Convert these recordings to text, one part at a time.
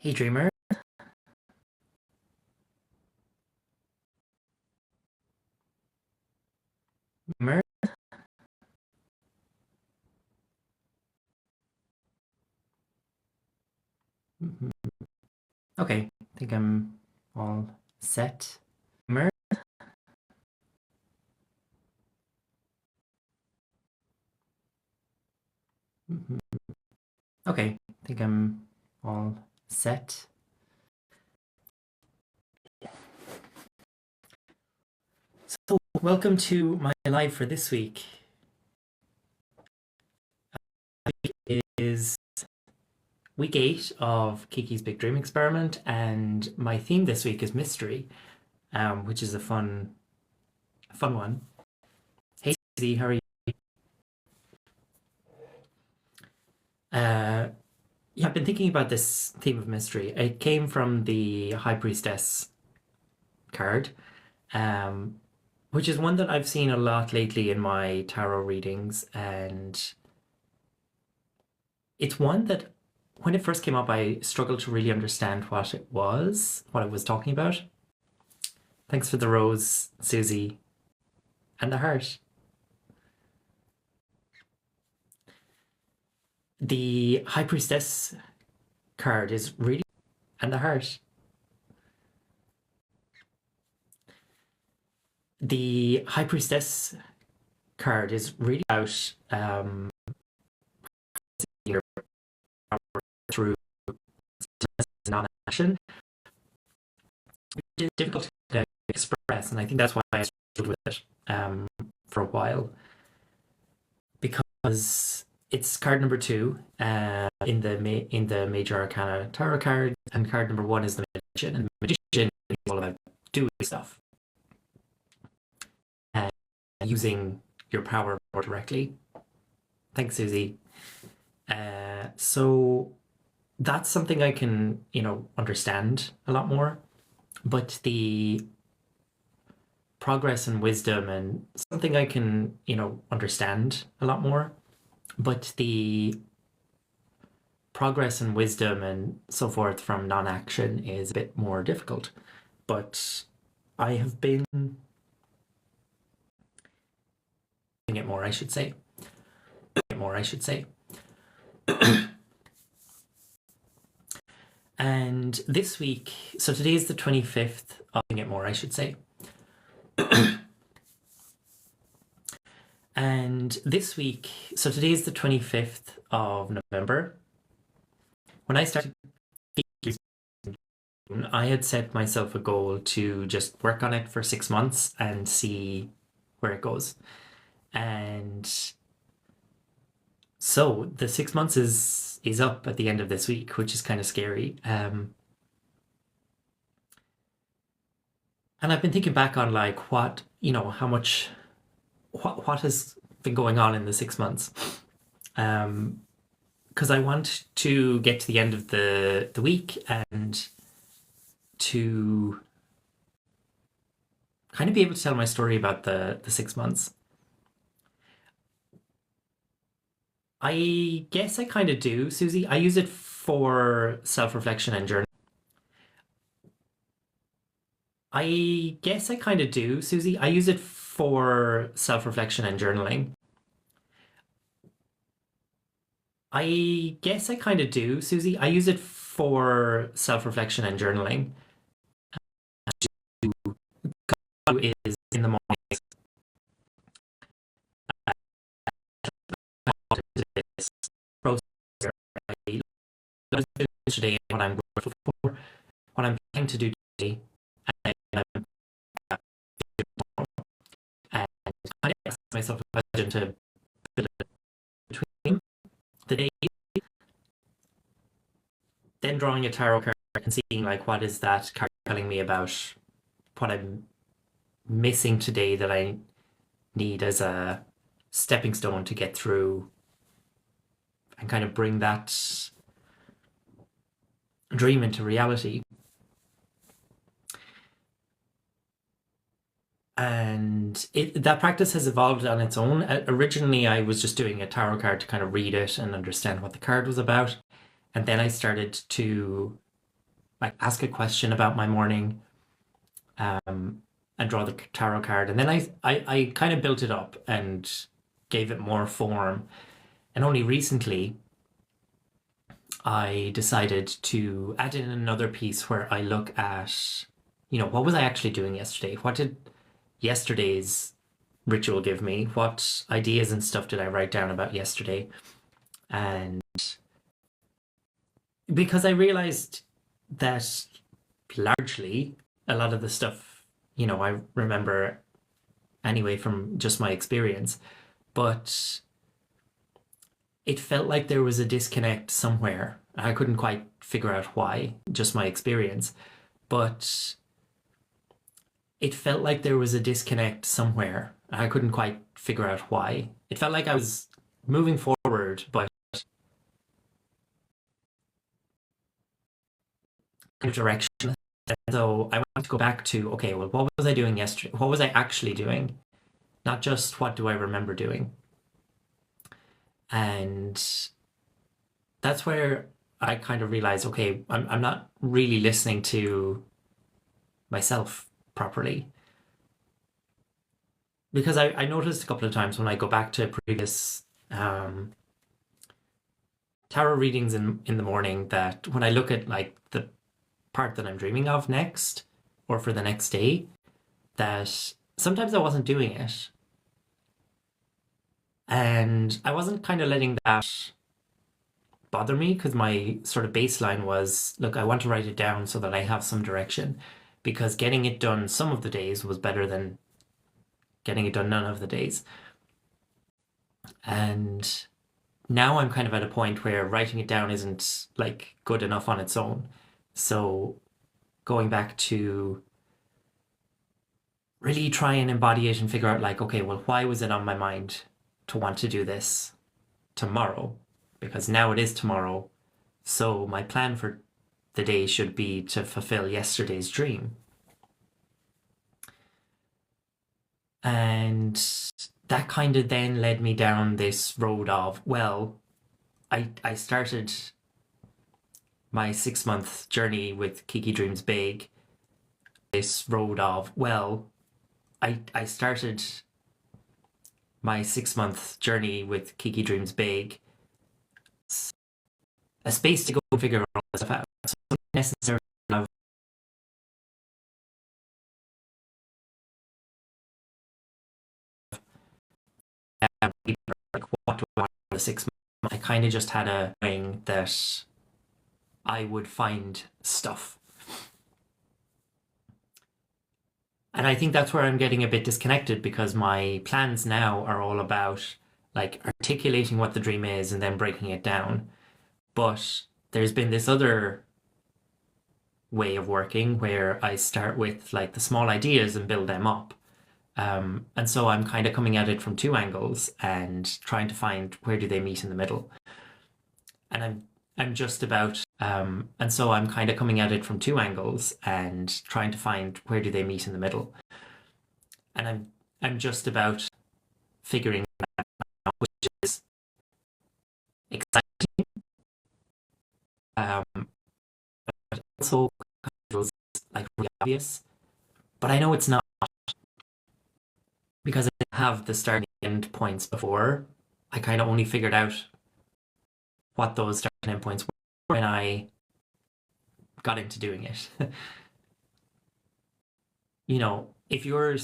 Hey Dreamer. Dreamer? Mhm. Okay, I think I'm all set. Dreamer? Mhm. Okay, I think I'm all set. So, welcome to my live for this week. It is week 8 of Kiki's Big Dream Experiment, and my theme this week is mystery, which is a fun one. Hey, Susie, how are you? Uh, yeah, I've been thinking about this theme of mystery. It came from the High Priestess card, um, which is one that I've seen a lot lately in my tarot readings. And it's one that when it first came up, I struggled to really understand what it was talking about. Thanks for the rose, Susie, and the heart. The High Priestess card is really, and the heart. The High Priestess card is really about your power through non-action, which is difficult to express, and I think that's why I struggled with it for a while, because it's card number 2 in the Major Arcana Tarot card, and card number 1 is the Magician, and the Magician is all about doing stuff and using your power more directly. Thanks, Susie. So that's something I can, understand a lot more, but the progress and wisdom and something I can, understand a lot more, but the progress and wisdom and so forth from non-action is a bit more difficult. But I have been doing it more, I should say. And this week, so today is the 25th of it more, I should say. And this week, so today is the 25th of November. When I started, I had set myself a goal to just work on it for 6 months and see where it goes. And so the 6 months is up at the end of this week, which is kind of scary. And I've been thinking back on like what, how much what has been going on in the 6 months. Because I want to get to the end of the week and to kind of be able to tell my story about the 6 months. I guess I kind of do, Susie. I use it for self-reflection and journal. I guess I kind of do, Susie. I use it for self-reflection and journaling. I guess I kind of do, Susie. I use it for self-reflection and journaling. Is in the morning. This process I today what I'm grateful for, what I'm trying to do today, and I'm and kind of ask myself a question to build it between the day, then drawing a tarot card and seeing like what is that card telling me about what I'm missing today that I need as a stepping stone to get through and kind of bring that dream into reality. And that practice has evolved on its own. Originally, I was just doing a tarot card to kind of read it and understand what the card was about. And then I started to like ask a question about my morning, um, and draw the tarot card. And then I kind of built it up and gave it more form. And only recently I decided to add in another piece where I look at, what was I actually doing yesterday? What did yesterday's ritual give me? What ideas and stuff did I write down about yesterday? And because I realized that largely a lot of the stuff, I remember anyway from just my experience, but it felt like there was a disconnect somewhere. I couldn't quite figure out why, just my experience, but it felt like there was a disconnect somewhere. I couldn't quite figure out why. It felt like I was moving forward, but in a direction. So I wanted to go back to, okay, well, what was I doing yesterday? What was I actually doing? Not just what do I remember doing. And that's where I kind of realized, okay, I'm not really listening to myself properly. Because I noticed a couple of times when I go back to previous um, tarot readings in the morning that when I look at like the part that I'm dreaming of next or for the next day, that sometimes I wasn't doing it. And I wasn't kind of letting that bother me because my sort of baseline was, look, I want to write it down so that I have some direction, because getting it done some of the days was better than getting it done none of the days. And now I'm kind of at a point where writing it down isn't like good enough on its own. So going back to really try and embody it and figure out like, okay, well, why was it on my mind to want to do this tomorrow? Because now it is tomorrow. So my plan for the day should be to fulfill yesterday's dream. And that kind of then led me down this road of, well, I started my 6 month journey with Kiki Dreams Big. This road of, well, I started my 6 month journey with Kiki Dreams Big. A space to go figure all this stuff out. So necessarily have like what do I want for the 6 months? I kind of just had a thing that I would find stuff. And I think that's where I'm getting a bit disconnected because my plans now are all about like articulating what the dream is and then breaking it down. But there's been this other way of working where I start with like the small ideas and build them up. And so I'm kind of coming at it from two angles and trying to find where do they meet in the middle. And I'm just about and so I'm kind of coming at it from two angles and trying to find where do they meet in the middle. And I'm just about figuring out which is exciting, but also feels like really obvious. But I know it's not because I didn't have the start and end points before. I kind of only figured out what those start and end points were when I got into doing it. If you're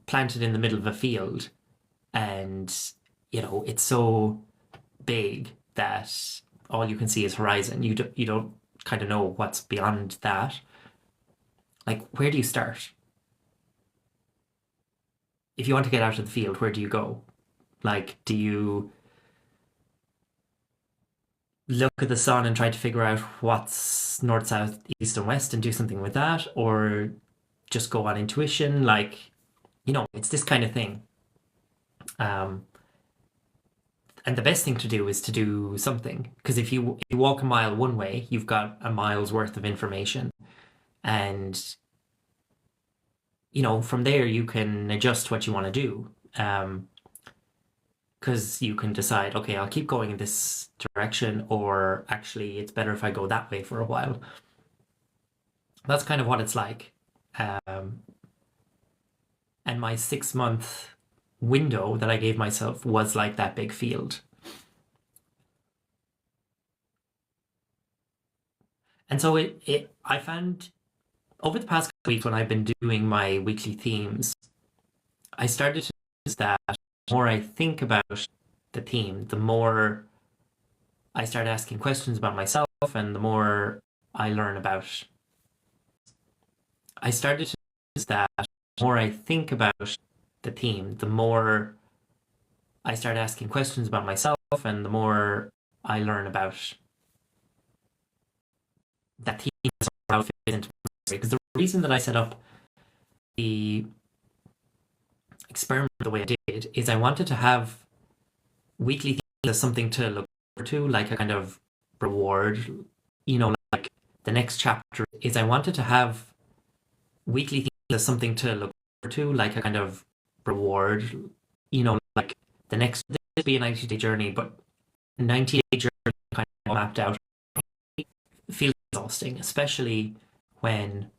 planted in the middle of a field and, it's so big that all you can see is horizon, you don't kind of know what's beyond that. Like, where do you start? If you want to get out of the field, where do you go? Like, do you look at the sun and try to figure out what's north, south, east, and west and do something with that? Or just go on intuition? Like, it's this kind of thing. Um, and the best thing to do is to do something. Because if you walk a mile one way, you've got a mile's worth of information. And, from there, you can adjust what you want to do. because you can decide, okay, I'll keep going in this direction, or actually, it's better if I go that way for a while. That's kind of what it's like. Um, and my 6 month window that I gave myself was like that big field. And so I found over the past couple weeks when I've been doing my weekly themes, I started to notice that the more I think about the theme, the more I start asking questions about myself, and the more I learn about. I started to notice that the more I think about the theme, the more I start asking questions about myself, and the more I learn about that theme and how it fits into my story. Because the reason that I set up the experiment the way I did is I wanted to have weekly themes as something to look forward to, like a kind of reward. Like the next chapter is I wanted to have weekly themes as something to look forward to, like a kind of reward. Like the next this would be a 90-day journey, but 90-day journey kind of mapped out feels exhausting, especially when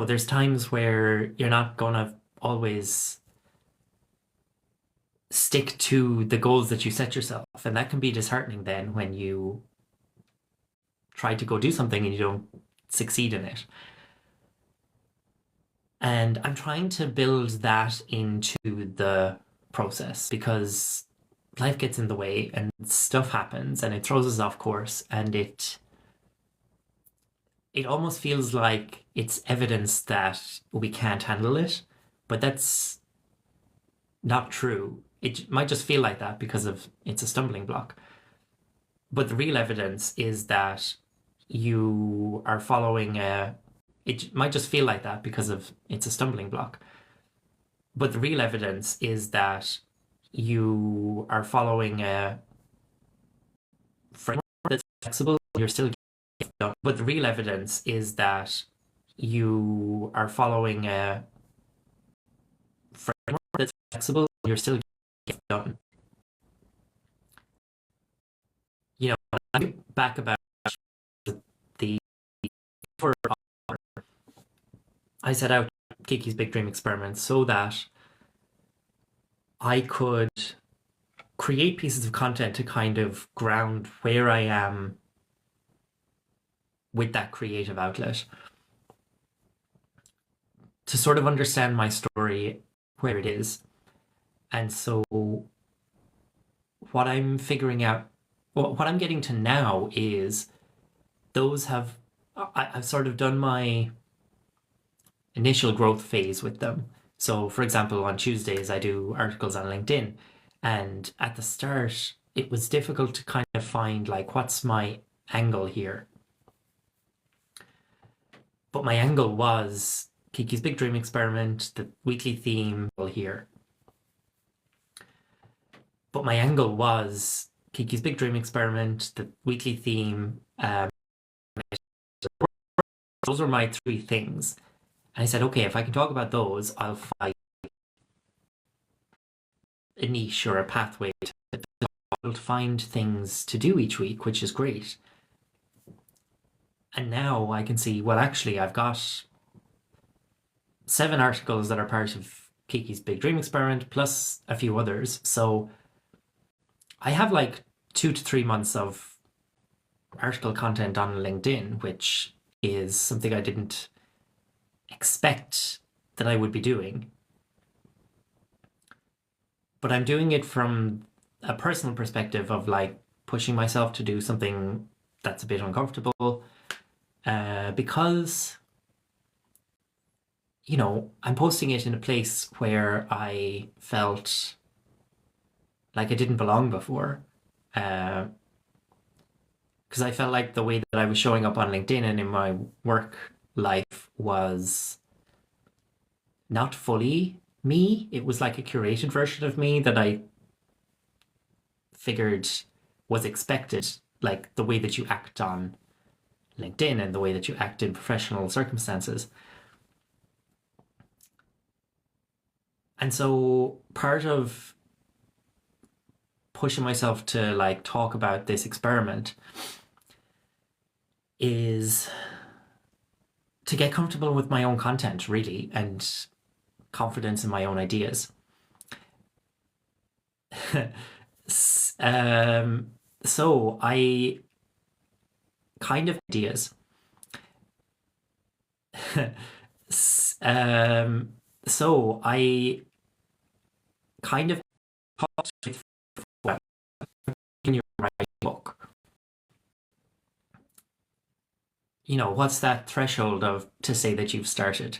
there's times where you're not gonna always stick to the goals that you set yourself, and that can be disheartening then when you try to go do something and you don't succeed in it. And I'm trying to build that into the process because life gets in the way and stuff happens and it throws us off course, and it almost feels like it's evidence that we can't handle it, but that's not true. It might just feel like that because of it's a stumbling block. But the real evidence is that you are following a it might just feel like that because of it's a stumbling block. But the real evidence is that you are following a framework that's flexible, you're still getting done. But the real evidence is that you are following a framework that's flexible, you're still getting done. I think back about the for I set out Kiki's Big Dream Experiment so that I could create pieces of content to kind of ground where I am with that creative outlet, to sort of understand my story, where it is. And so what I'm figuring out, what I'm getting to now is I've sort of done my initial growth phase with them. So, for example, on Tuesdays, I do articles on LinkedIn. And at the start, it was difficult to kind of find, like, what's my angle here? But my angle was Kiki's Big Dream Experiment, the weekly theme here. But my angle was Kiki's Big Dream Experiment, the weekly theme. Those were my three things. And I said, okay, if I can talk about those, I'll find a niche or a pathway to find things to do each week, which is great. And now I can see, well, actually, I've got 7 articles that are part of Kiki's Big Dream Experiment, plus a few others. So I have like 2 to 3 months of article content on LinkedIn, which is something I didn't expect that I would be doing. But I'm doing it from a personal perspective of like pushing myself to do something that's a bit uncomfortable, because I'm posting it in a place where I felt like I didn't belong before. Because I felt like the way that I was showing up on LinkedIn and in my work life was not fully me. It was like a curated version of me that I figured was expected, like the way that you act on LinkedIn and the way that you act in professional circumstances. And so part of pushing myself to like talk about this experiment is to get comfortable with my own content, really, and confidence in my own ideas. um, so I kind of ideas. um, so I kind of talked with well, can you write a book? What's that threshold of to say that you've started?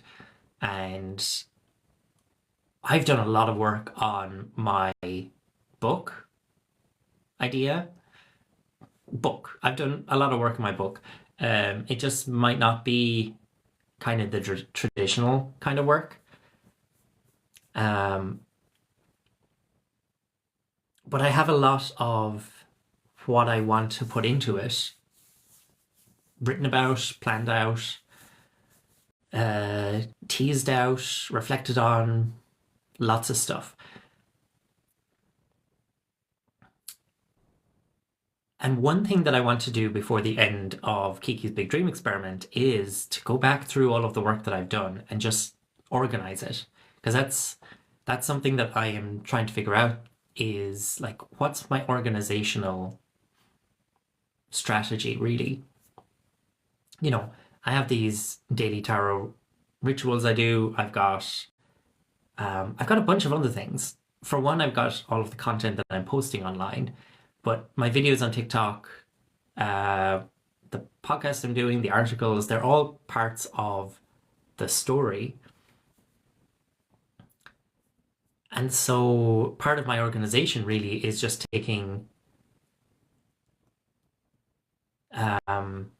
And I've done a lot of work on my book idea. Book. I've done a lot of work on my book. It just might not be kind of the traditional kind of work. Um, but I have a lot of what I want to put into it written about, planned out, teased out, reflected on, lots of stuff. And one thing that I want to do before the end of Kiki's Big Dream Experiment is to go back through all of the work that I've done and just organize it. Because that's something that I am trying to figure out is like, what's my organizational strategy really? I have these daily tarot rituals I do. I've got a bunch of other things. For one, I've got all of the content that I'm posting online, but my videos on TikTok, uh, the podcast I'm doing, the articles, they're all parts of the story. And so part of my organization really is just um,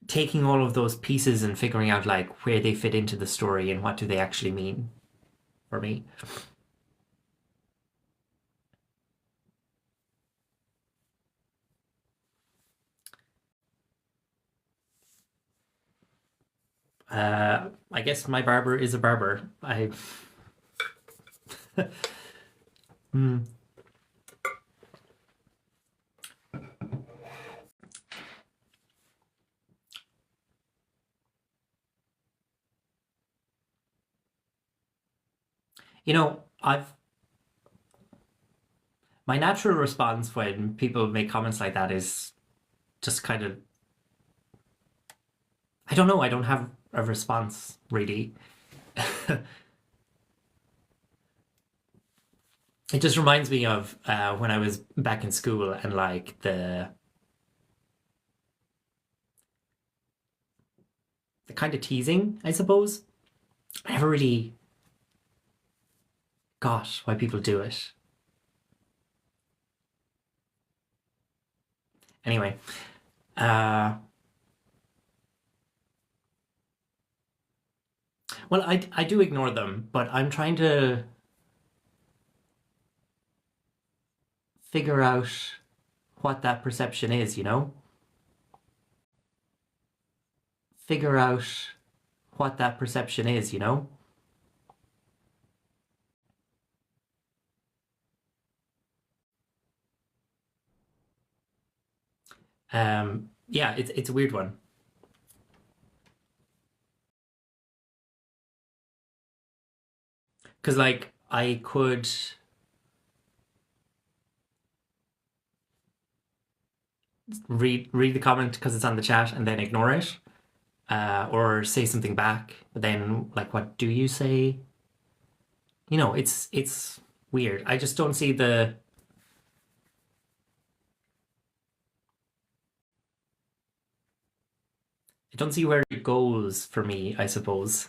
taking all of those pieces and figuring out like where they fit into the story and what do they actually mean for me. I guess my barber is a barber. Hmm. I've my natural response when people make comments like that is just kind of, I don't know, I don't have a response really. It just reminds me of when I was back in school and like the kind of teasing, I suppose. I never really got why people do it. Anyway, uh, well, I do ignore them, but I'm trying to figure out what that perception is. Figure out what that perception is. Yeah, it's a weird one. Because like I could read the comment because it's on the chat and then ignore it, or say something back. But then, like, what do you say? It's weird. I just don't see the. I don't see where it goes for me, I suppose.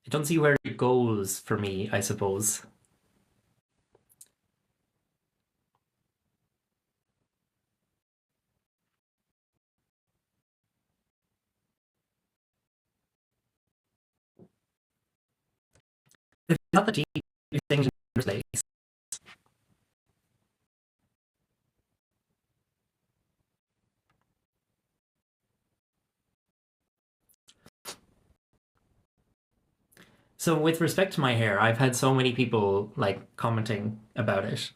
I don't see where it goes for me, I suppose. It's not that deep things in the first place. So with respect to my hair, I've had so many people like commenting about it.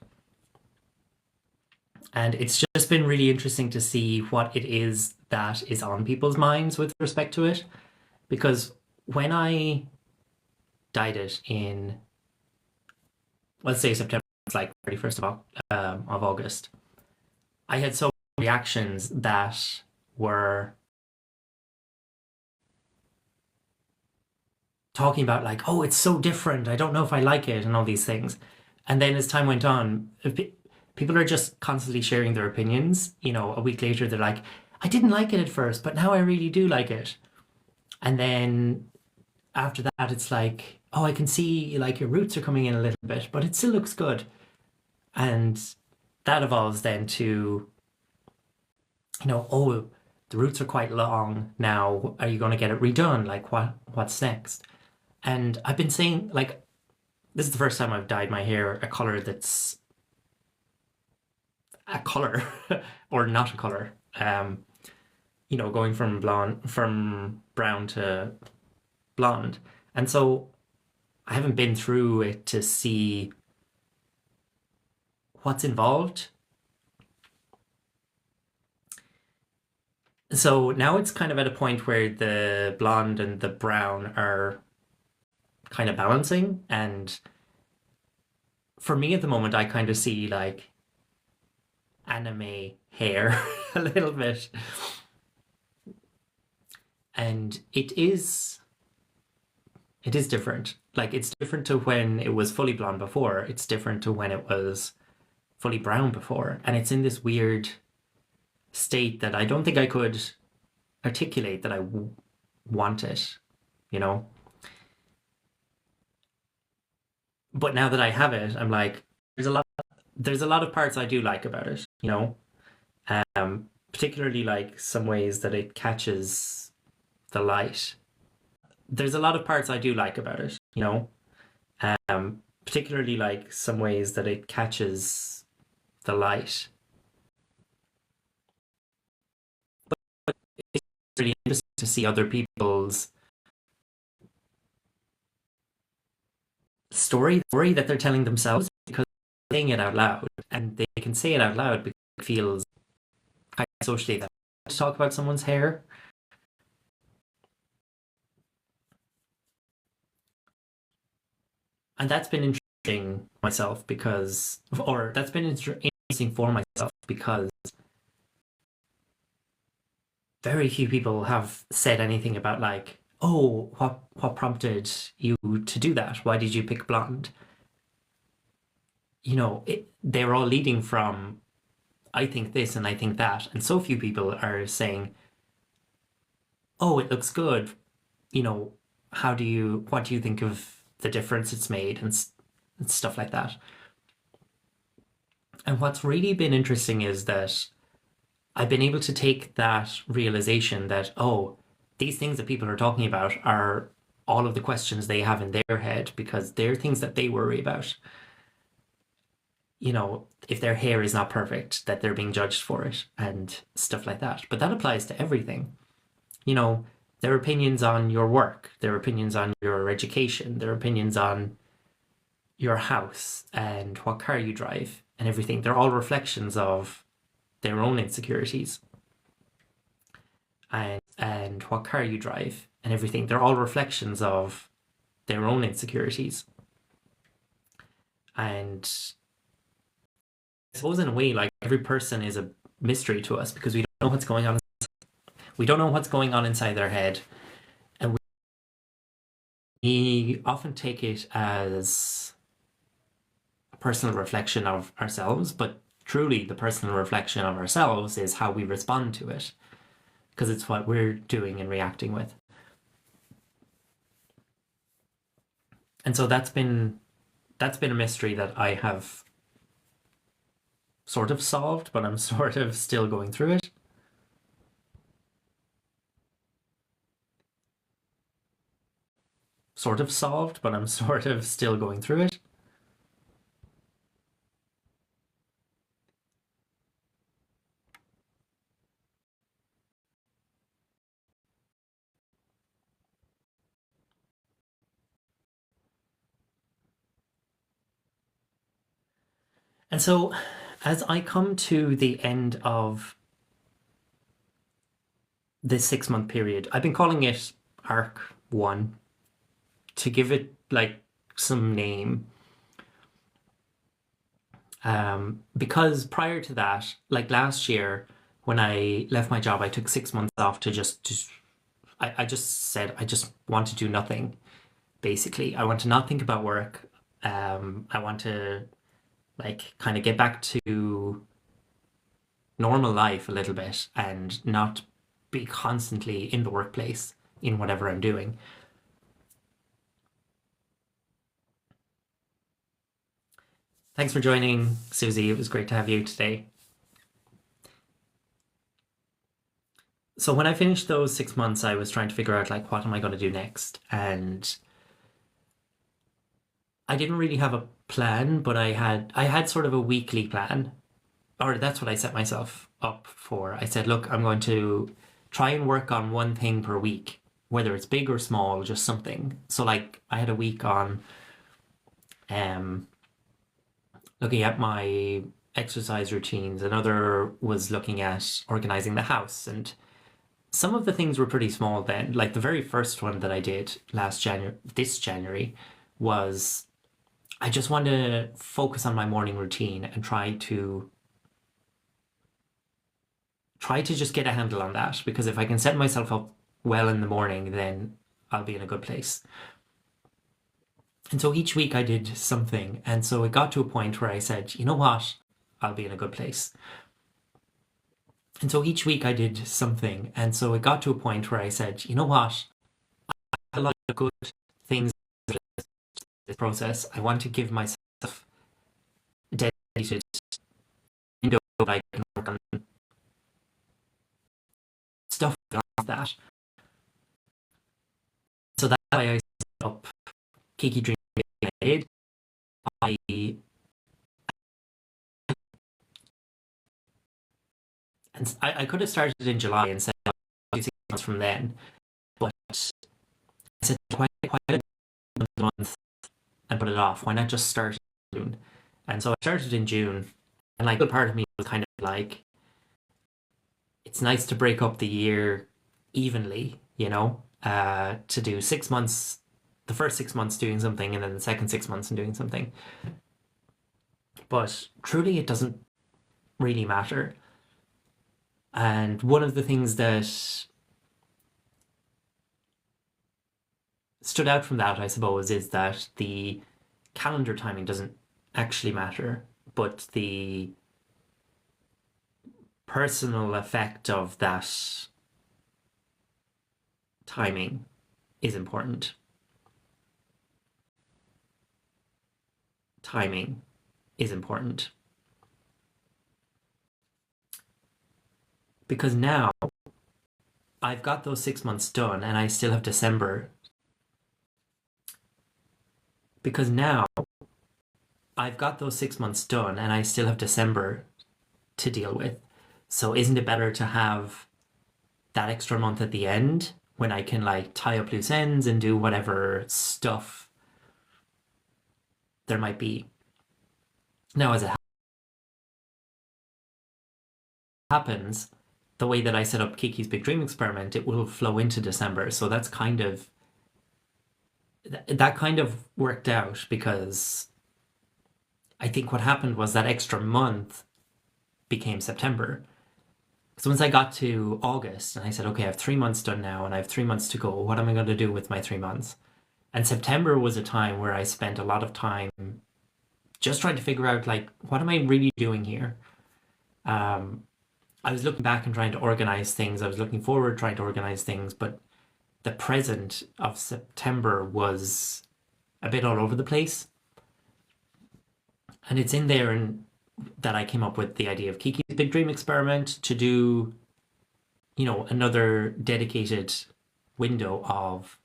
And it's just been really interesting to see what it is that is on people's minds with respect to it. Because when I dyed it in, let's say September, it's like 31st of August, I had so many reactions that were talking about like, oh, it's so different. I don't know if I like it and all these things. And then as time went on, people are just constantly sharing their opinions. A week later, they're like, I didn't like it at first, but now I really do like it. And then after that, it's like, oh, I can see like your roots are coming in a little bit, but it still looks good. And that evolves then to, oh, the roots are quite long now. Are you going to get it redone? Like, what's next? And I've been saying, like, this is the first time I've dyed my hair a color that's a color or not a color. Going from brown to blonde. And so I haven't been through it to see what's involved. So now it's kind of at a point where the blonde and the brown are kind of balancing. And for me at the moment, I kind of see like anime hair a little bit. And it is different. Like it's different to when it was fully blonde before. It's different to when it was fully brown before. And it's in this weird state that I don't think I could articulate that want it, you know? But now that I have it, I'm like, there's a lot of parts I do like about it. Particularly like some ways that it catches the light. There's a lot of parts I do like about it. Particularly like some ways that it catches the light. It's really interesting to see other people's story that they're telling themselves because they're saying it out loud, and they can say it out loud because it feels kind of socially that to talk about someone's hair. And that's been interesting myself because, or that's been interesting for myself because very few people have said anything about like, oh, what prompted you to do that? Why did you pick blonde? They're all leading from I think this and I think that, and so few people are saying, oh, it looks good. You know, what do you think of the difference it's made and stuff like that. And what's really been interesting is that I've been able to take that realization that, oh, these things that people are talking about are all of the questions they have in their head because they're things that they worry about. If their hair is not perfect, that they're being judged for it and stuff like that. But that applies to everything. You know, their opinions on your work, their opinions on your education, their opinions on your house and what car you drive and everything. They're all reflections of their own insecurities and what car you drive and everything. They're all reflections of their own insecurities. And I suppose in a way, like every person is a mystery to us because we don't know what's going on. We don't know what's going on inside their head. And we often take it as a personal reflection of ourselves, but truly the personal reflection of ourselves is how we respond to it because it's what we're doing and reacting with. And so that's been a mystery that I have sort of solved, but I'm sort of still going through it. Sort of solved, but I'm sort of still going through it. And so, as I come to the end of this 6 month period, I've been calling it Arc 1 to give it like some name. Because prior to that, like last year, when I left my job, I took 6 months off to I just said, I just want to do nothing, basically. I want to not think about work. I want to like kind of get back to normal life a little bit and not be constantly in the workplace in whatever I'm doing. Thanks for joining, Susie. It was great to have you today. So when I finished those 6 months, I was trying to figure out like what am I going to do next, and I didn't really have a plan, but I had sort of a weekly plan, or that's what I set myself up for. I said, look, I'm going to try and work on one thing per week, whether it's big or small, just something. So like I had a week on um looking at my exercise routines. Another was looking at organizing the house, and some of the things were pretty small then. Like the very first one that I did this January, was I just wanted to focus on my morning routine and try to just get a handle on that, because if I can set myself up well in the morning, then I'll be in a good place. And so each week I did something. And so it got to a point where I said, you know what? I'll be in a good place. And so each week I did something. And so it got to a point where I said, you know what? I have a lot of good things in this process. I want to give myself a dedicated window that I can work on stuff like that. So that's why I set up Kiki Dream Aid. I and I could have started in July and said I'll do 6 months from then, but I said why a month and put it off? Why not just start in June? And so I started in June, and like a good part of me was kind of like, it's nice to break up the year evenly, to do 6 months, the first 6 months doing something, and then the second 6 months and doing something. But truly, it doesn't really matter. And one of the things that stood out from that, I suppose, is that the calendar timing doesn't actually matter, but the personal effect of that timing is important. Timing is important. Because now I've got those 6 months done and I still have December. Because now I've got those 6 months done and I still have December to deal with. So isn't it better to have that extra month at the end when I can like tie up loose ends and do whatever stuff there might be? Now, as it happens, the way that I set up Kiki's Big Dream Experiment, it will flow into December. So that kind of worked out, because I think what happened was that extra month became September. So once I got to August and I said, okay, I have 3 months done now and I have 3 months to go. What am I going to do with my 3 months? And September was a time where I spent a lot of time just trying to figure out, like, what am I really doing here? I was looking back and trying to organize things. I was looking forward, trying to organize things, but the present of September was a bit all over the place. And it's in there and that I came up with the idea of Kiki's Big Dream Experiment, to do, another dedicated window of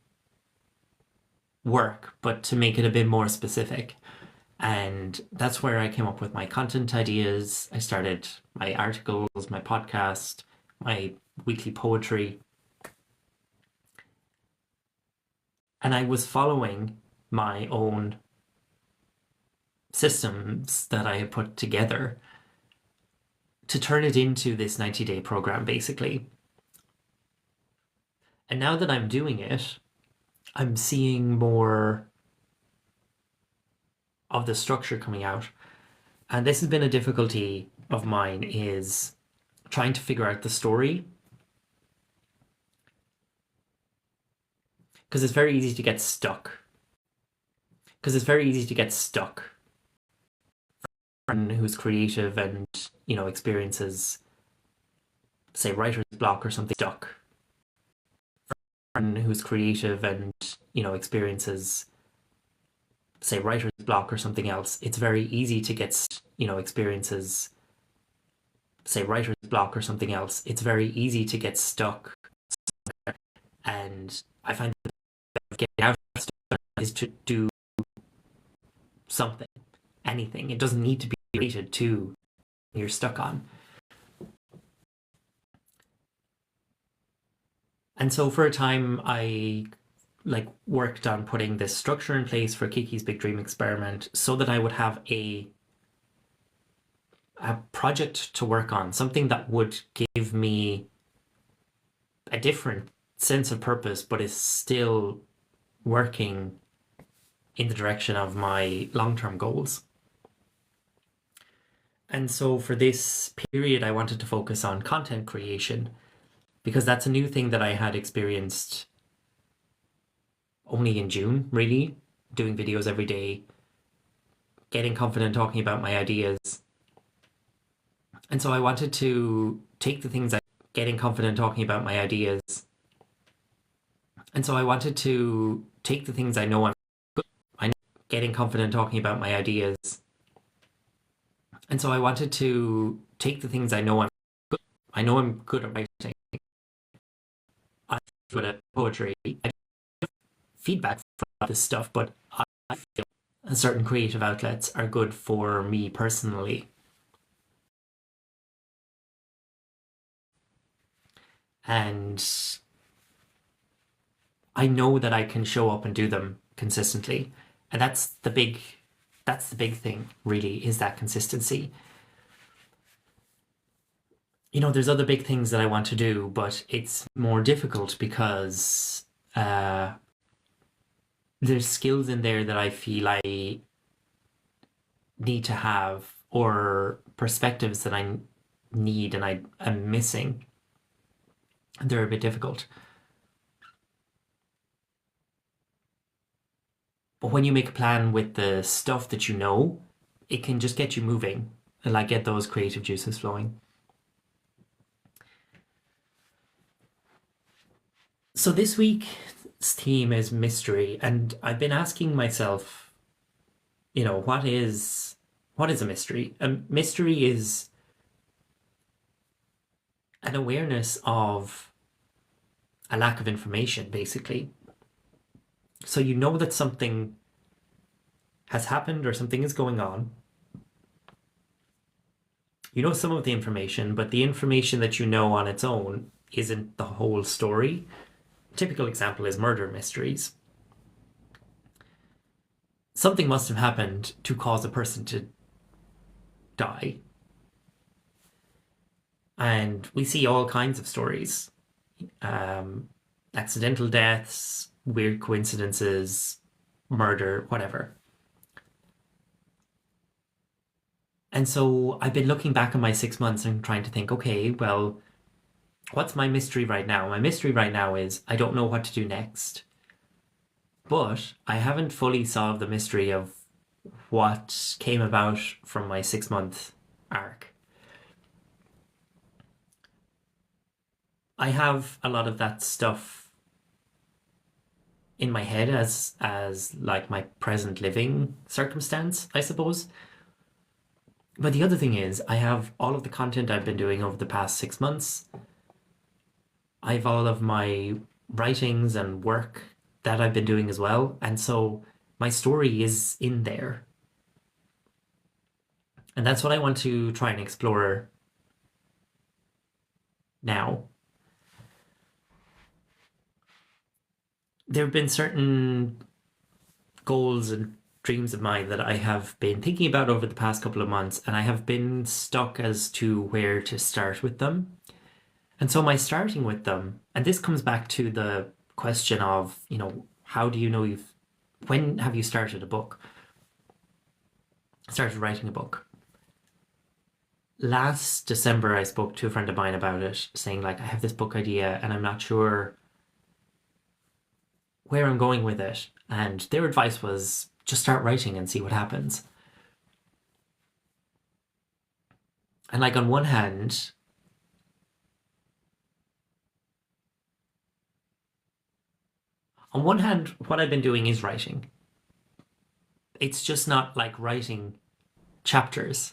work, but to make it a bit more specific. And that's where I came up with my content ideas. I started my articles, my podcast, my weekly poetry. And I was following my own systems that I had put together to turn it into this 90-day program, basically. And now that I'm doing it, I'm seeing more of the structure coming out. And this has been a difficulty of mine, is trying to figure out the story. Because it's very easy to get stuck. Who's creative and, experiences, say, writer's block or something, who's creative and, experiences, say, writer's block or something else, it's very easy to get, experiences, say, writer's block or something else, it's very easy to get stuck. And I find that getting out of stuff is to do something, anything. It doesn't need to be related to you're stuck on. And so for a time, I worked on putting this structure in place for Kiki's Big Dream Experiment so that I would have a project to work on, something that would give me a different sense of purpose, but is still working in the direction of my long-term goals. And so for this period, I wanted to focus on content creation, because that's a new thing that I had experienced only in June, really, doing videos every day, getting confident talking about my ideas. And so I wanted to take the things getting confident talking about my ideas. And so I wanted to take the things I know getting confident talking about my ideas. And so I wanted to take the things I know I'm good at writing. I'm good at poetry. I get feedback from this stuff, but I feel certain creative outlets are good for me personally. And I know that I can show up and do them consistently. And that's the big thing, really, is that consistency. There's other big things that I want to do, but it's more difficult because there's skills in there that I feel I need to have, or perspectives that I need and I am missing. They're a bit difficult. But when you make a plan with the stuff that you know, it can just get you moving and get those creative juices flowing. So this week's theme is mystery, and I've been asking myself, what is a mystery? A mystery is an awareness of a lack of information, basically. So you know that something has happened or something is going on. You know some of the information, but the information that you know on its own isn't the whole story. A typical example is murder mysteries. Something must have happened to cause a person to die. And we see all kinds of stories. Accidental deaths, weird coincidences, murder, whatever. And so I've been looking back on my 6 months and trying to think, okay, well, what's my mystery right now? My mystery right now is I don't know what to do next. But I haven't fully solved the mystery of what came about from my 6-month arc. I have a lot of that stuff in my head as my present living circumstance, I suppose. But the other thing is, I have all of the content I've been doing over the past 6 months. I have all of my writings and work that I've been doing as well. And so my story is in there. And that's what I want to try and explore now. There have been certain goals and dreams of mine that I have been thinking about over the past couple of months, and I have been stuck as to where to start with them. And so my starting with them, and this comes back to the question of, how do you know when have you started a book? Started writing a book. Last December, I spoke to a friend of mine about it, saying like, I have this book idea and I'm not sure where I'm going with it. And their advice was just start writing and see what happens. And like on one hand, what I've been doing is writing. It's just not like writing chapters,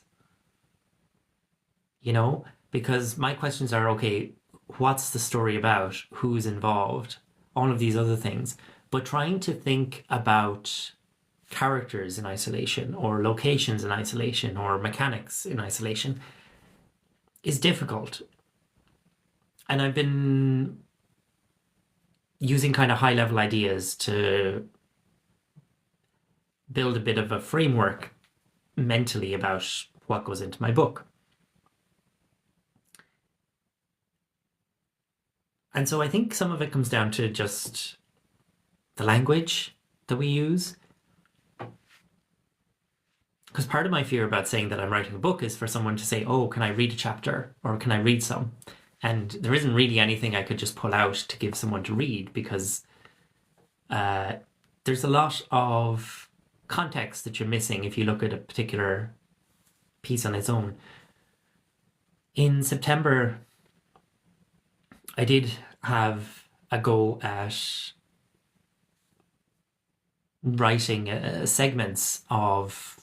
because my questions are, okay, what's the story about? Who's involved? All of these other things. But trying to think about characters in isolation or locations in isolation or mechanics in isolation is difficult. And I've been using kind of high level ideas to build a bit of a framework mentally about what goes into my book. And so I think some of it comes down to just the language that we use. Because part of my fear about saying that I'm writing a book is for someone to say, oh, can I read a chapter or can I read some? And there isn't really anything I could just pull out to give someone to read because there's a lot of context that you're missing if you look at a particular piece on its own. In September, I did have a go at writing segments of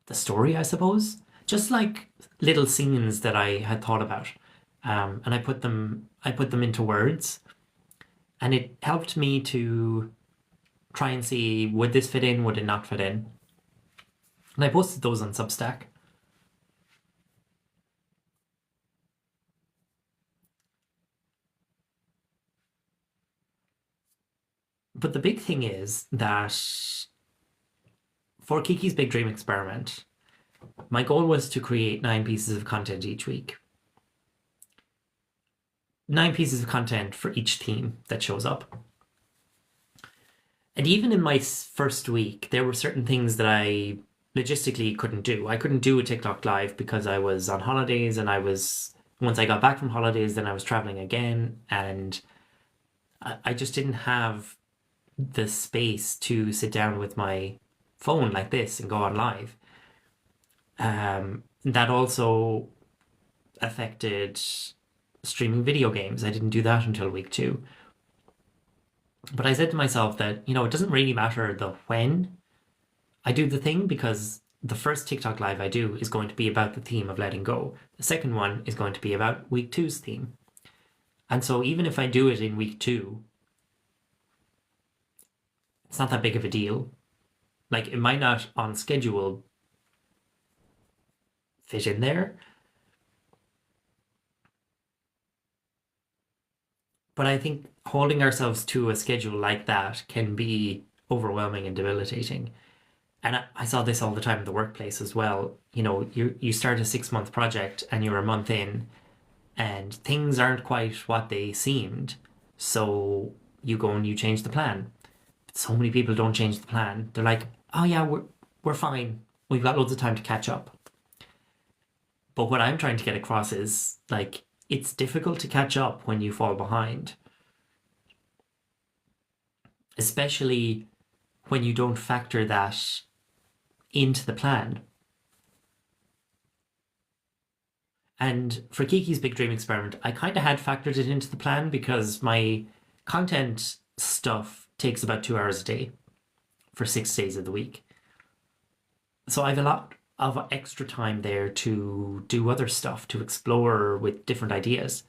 the story, I suppose. Just like little scenes that I had thought about. And I put them into words. And it helped me to try and see, would this fit in, would it not fit in? And I posted those on Substack. But the big thing is that for Kiki's Big Dream Experiment, my goal was to create 9 pieces of content each week. 9 pieces of content for each theme that shows up. And even in my first week, there were certain things that I logistically couldn't do. I couldn't do a TikTok live because I was on holidays and once I got back from holidays, then I was traveling again. And I just didn't have the space to sit down with my phone like this and go on live. That also affected streaming video games. I didn't do that until week 2. But I said to myself that, it doesn't really matter the when I do the thing because the first TikTok live I do is going to be about the theme of letting go. The second one is going to be about week 2's theme. And so even if I do it in week 2, it's not that big of a deal. Like, it might not on schedule fit in there. But I think holding ourselves to a schedule like that can be overwhelming and debilitating. And I saw this all the time in the workplace as well. You start a 6-month project and you're a month in and things aren't quite what they seemed. So you go and you change the plan. But so many people don't change the plan. They're like, oh yeah, we're fine. We've got loads of time to catch up. But what I'm trying to get across is, like, it's difficult to catch up when you fall behind. Especially when you don't factor that into the plan. And for Kiki's Big Dream Experiment, I kind of had factored it into the plan because my content stuff takes about 2 hours a day for 6 days of the week. So I have a lot of extra time there to do other stuff, to explore with different ideas.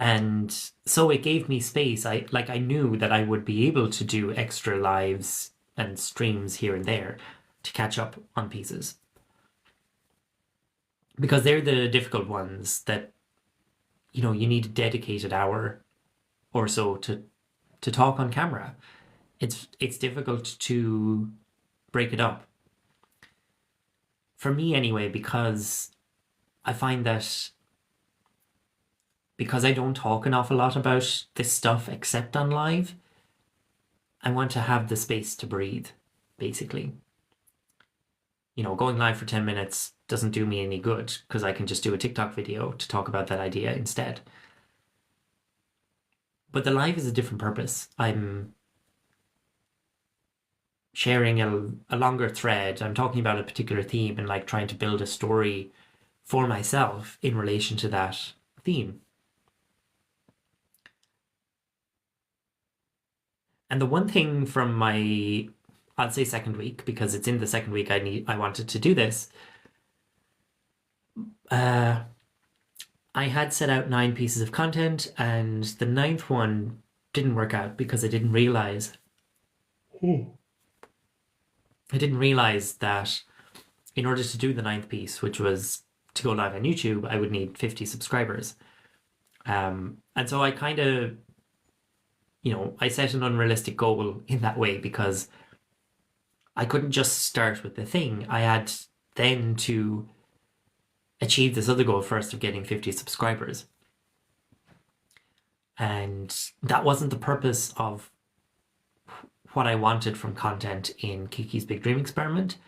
And so it gave me space. I knew that I would be able to do extra lives and streams here and there to catch up on pieces. Because they're the difficult ones that, you need a dedicated hour or so to talk on camera. it's difficult to break it up. For me anyway, because I find that because I don't talk an awful lot about this stuff except on live, I want to have the space to breathe, basically. Going live for 10 minutes doesn't do me any good because I can just do a TikTok video to talk about that idea instead. But the live is a different purpose. I'm sharing a longer thread. I'm talking about a particular theme and like trying to build a story for myself in relation to that theme. And the one thing from my, I'd say second week, because it's in the second week I wanted to do this. I had set out 9 pieces of content, and the ninth one didn't work out because I didn't realize. I didn't realize that in order to do the ninth piece, which was to go live on YouTube, I would need 50 subscribers. And so I kind of, I set an unrealistic goal in that way because I couldn't just start with the thing. I had then to achieve this other goal first of getting 50 subscribers. And that wasn't the purpose of what I wanted from content in Kiki's Big Dream Experiment.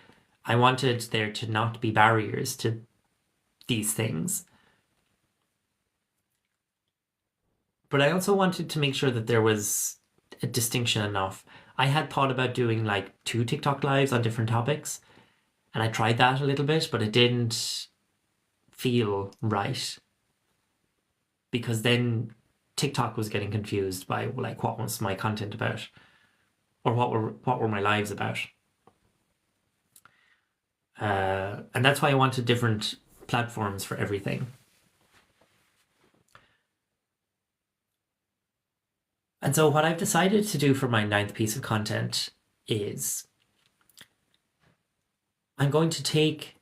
I wanted there to not be barriers to these things. But I also wanted to make sure that there was a distinction enough. I had thought about doing like 2 TikTok lives on different topics, and I tried that a little bit, but it didn't feel right because then TikTok was getting confused by like what was my content about or what were my lives about. And that's why I wanted different platforms for everything. And so what I've decided to do for my 9th piece of content is I'm going to take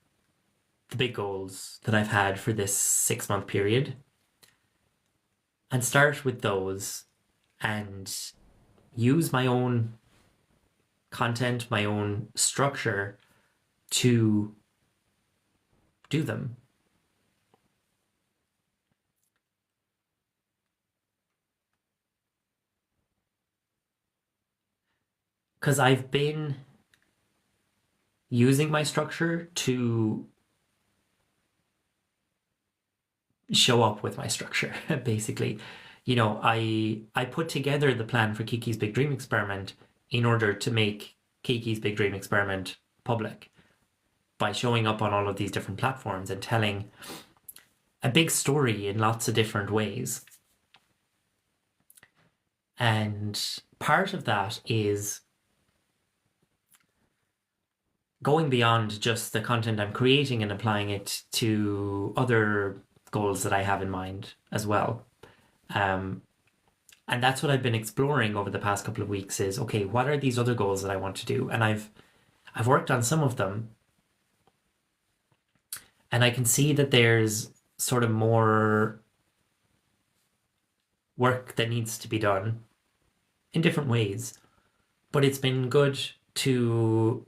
the big goals that I've had for this 6-month period and start with those and use my own content, my own structure to do them. Because I've been using my structure to show up with my structure, basically. I put together the plan for Kiki's Big Dream Experiment in order to make Kiki's Big Dream Experiment public by showing up on all of these different platforms and telling a big story in lots of different ways. And part of that is going beyond just the content I'm creating and applying it to other goals that I have in mind as well. And that's what I've been exploring over the past couple of weeks is, okay, what are these other goals that I want to do? And I've worked on some of them. And I can see that there's sort of more work that needs to be done in different ways. But it's been good to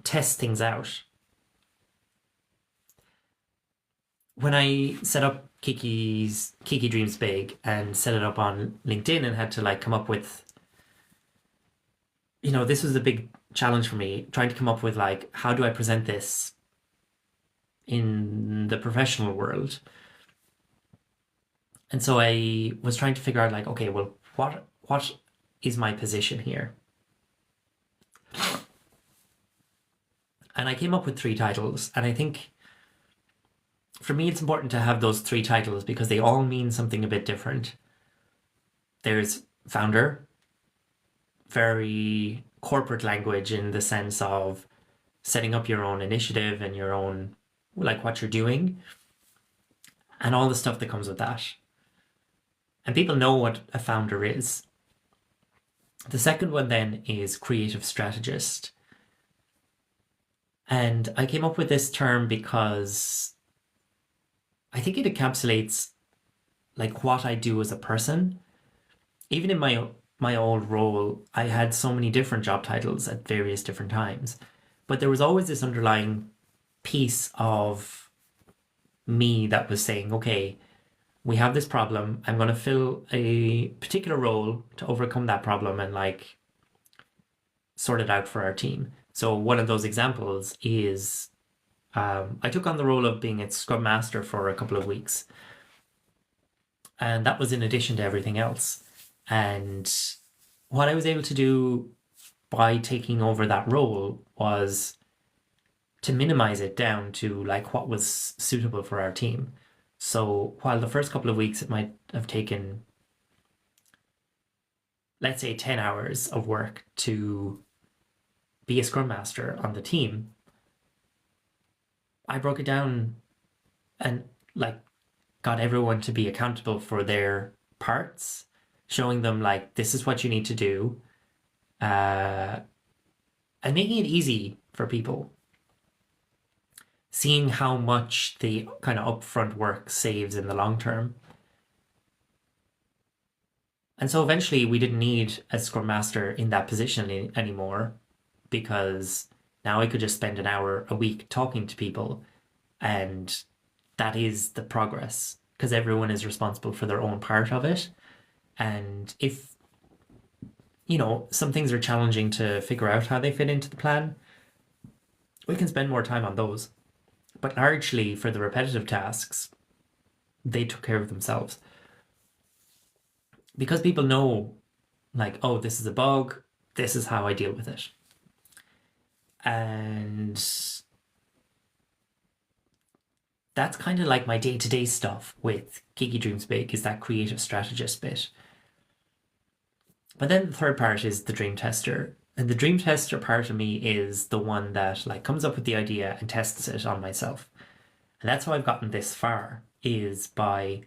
test things out. When I set up Kiki Dreams Big and set it up on LinkedIn and had to like come up with, this was a big challenge for me, trying to come up with like, how do I present this in the professional world? And so I was trying to figure out like, okay, well, what is my position here? And I came up with 3 titles, and I think for me, it's important to have those 3 titles because they all mean something a bit different. There's founder, very corporate language in the sense of setting up your own initiative and your own, like what you're doing and all the stuff that comes with that. And people know what a founder is. The second one then is creative strategist. And I came up with this term because I think it encapsulates like what I do as a person. Even in my my old role, I had so many different job titles at various different times, but there was always this underlying piece of me that was saying, okay, we have this problem. I'm going to fill a particular role to overcome that problem and like sort it out for our team. So one of those examples is I took on the role of being a Scrum Master for a couple of weeks. And that was in addition to everything else. And what I was able to do by taking over that role was to minimize it down to like what was suitable for our team. So while the first couple of weeks it might have taken, let's say, 10 hours of work to be a Scrum Master on the team, I broke it down and like got everyone to be accountable for their parts, showing them like this is what you need to do, uh, and making it easy for people. Seeing how much the kind of upfront work saves in the long term. And so eventually we didn't need a Scrum Master in that position anymore because now I could just spend an hour a week talking to people, and that is the progress because everyone is responsible for their own part of it. And if, some things are challenging to figure out how they fit into the plan, we can spend more time on those. But largely for the repetitive tasks, they took care of themselves. Because people know, like, oh, this is a bug, this is how I deal with it. And that's kind of like my day-to-day stuff with Kiki Dreams Big, is that creative strategist bit. But then the third part is the dream tester. And the dream tester part of me is the one that like comes up with the idea and tests it on myself. And that's how I've gotten this far, is by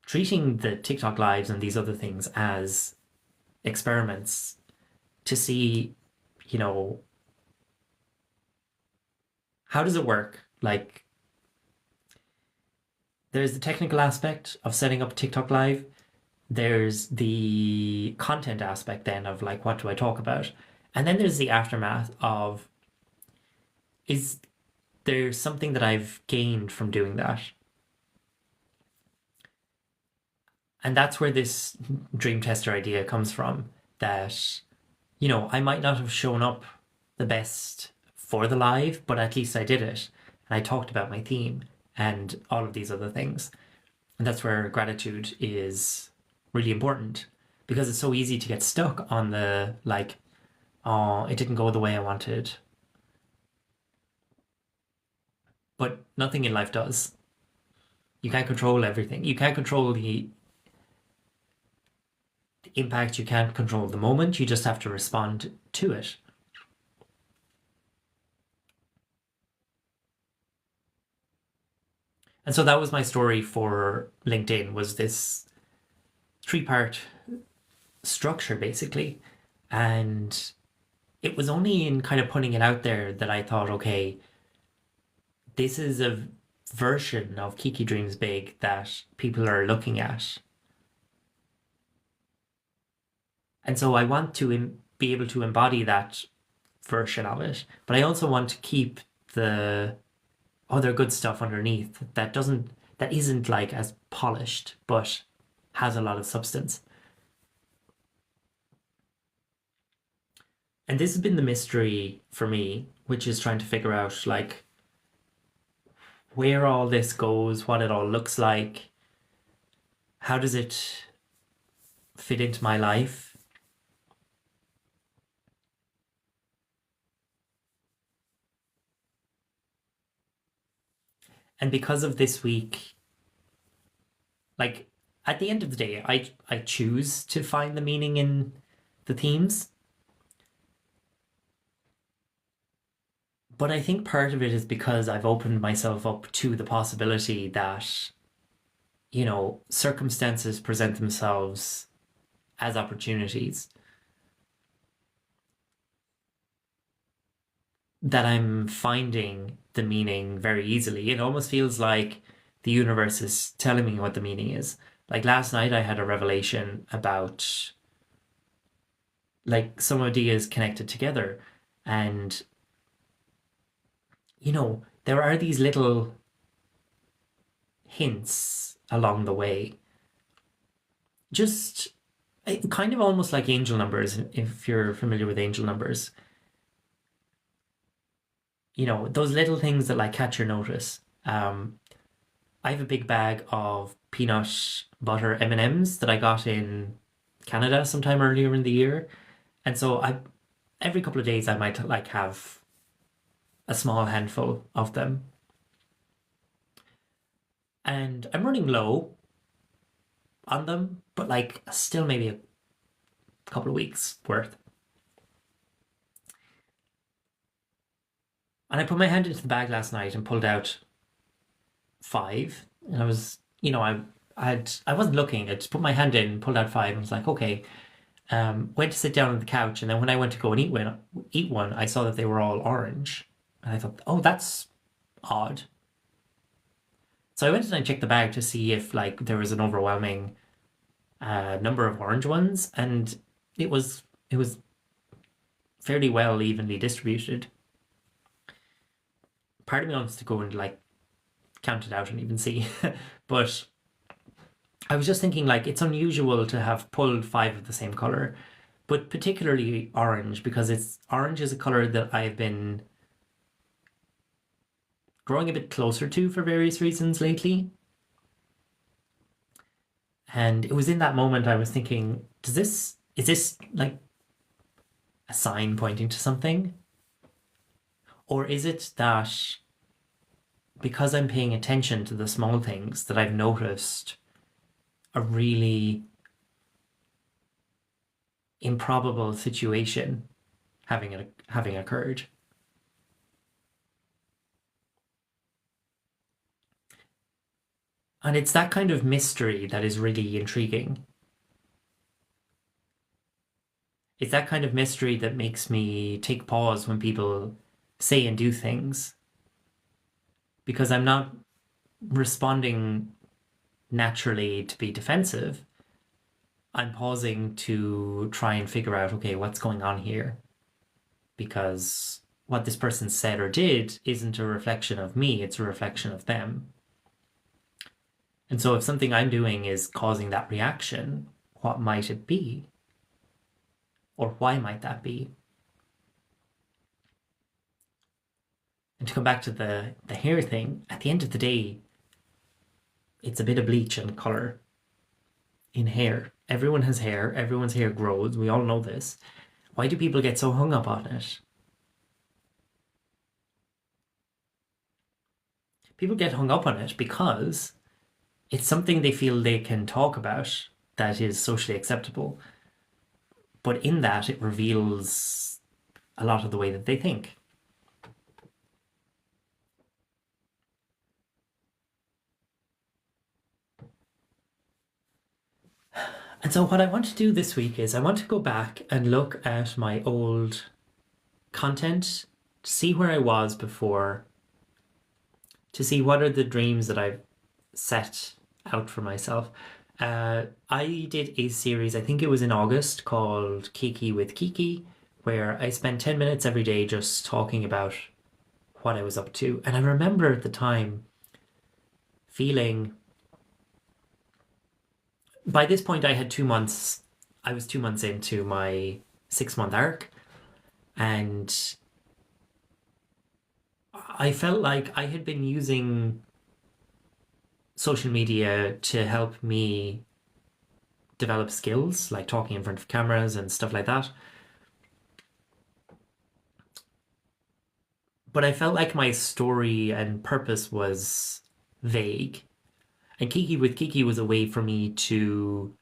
treating the TikTok lives and these other things as experiments to see, how does it work? Like, there's the technical aspect of setting up TikTok live. There's the content aspect then of like, what do I talk about? And then there's the aftermath of, is there something that I've gained from doing that? And that's where this dream tester idea comes from, that, I might not have shown up the best for the live, but at least I did it. And I talked about my theme and all of these other things. And that's where gratitude is really important, because it's so easy to get stuck on the like, oh, it didn't go the way I wanted. But nothing in life does. You can't control everything. You can't control the impact, you can't control the moment, you just have to respond to it. And so that was my story for LinkedIn, was this three-part structure basically. And it was only in kind of putting it out there that I thought, okay, this is a version of Kiki Dreams Big that people are looking at. And so I want to be able to embody that version of it, but I also want to keep the other good stuff underneath that isn't like as polished, but has a lot of substance. And this has been the mystery for me, which is trying to figure out like where all this goes, what it all looks like, how does it fit into my life. And because of this week, like at the end of the day, I choose to find the meaning in the themes. But I think part of it is because I've opened myself up to the possibility that, circumstances present themselves as opportunities. That I'm finding the meaning very easily. It almost feels like the universe is telling me what the meaning is. Like last night, I had a revelation about like some ideas connected together. And, there are these little hints along the way. Just kind of almost like angel numbers, if you're familiar with angel numbers. Those little things that like catch your notice. I have a big bag of peanut butter M&Ms that I got in Canada sometime earlier in the year. And so I every couple of days I might like have a small handful of them. And I'm running low on them, but like still maybe a couple of weeks worth. And I put my hand into the bag last night and pulled out five. And I was, I wasn't looking. I just put my hand in, pulled out five, and was like, okay. Went to sit down on the couch, and then when I went to go and eat one, I saw that they were all orange, and I thought, oh, that's odd. So I went and I checked the bag to see if like there was an overwhelming number of orange ones, and it was fairly well evenly distributed. Part of me wants to go and like count it out and even see, but I was just thinking like it's unusual to have pulled five of the same color, but particularly orange because it's orange is a color that I've been growing a bit closer to for various reasons lately. And it was in that moment I was thinking, is this like a sign pointing to something? Or is it that because I'm paying attention to the small things that I've noticed a really improbable situation having occurred? And it's that kind of mystery that is really intriguing. It's that kind of mystery that makes me take pause when people say and do things because I'm not responding naturally to be defensive. I'm pausing to try and figure out, okay, what's going on here? Because what this person said or did isn't a reflection of me, it's a reflection of them. And so if something I'm doing is causing that reaction, what might it be? Or why might that be? And to come back to the hair thing, at the end of the day, it's a bit of bleach and colour in hair. Everyone has hair, everyone's hair grows, we all know this. Why do people get so hung up on it? People get hung up on it because it's something they feel they can talk about that is socially acceptable. But in that, it reveals a lot of the way that they think. And so what I want to do this week is I want to go back and look at my old content to see where I was before, to see what are the dreams that I've set out for myself. I did a series, I think it was in August, called Kiki with Kiki, where I spent 10 minutes every day just talking about what I was up to. And I remember at the time feeling, by this point I was 2 months into my 6 month arc, and I felt like I had been using social media to help me develop skills, like talking in front of cameras and stuff like that. But I felt like my story and purpose was vague. And Kiki with Kiki was a way for me to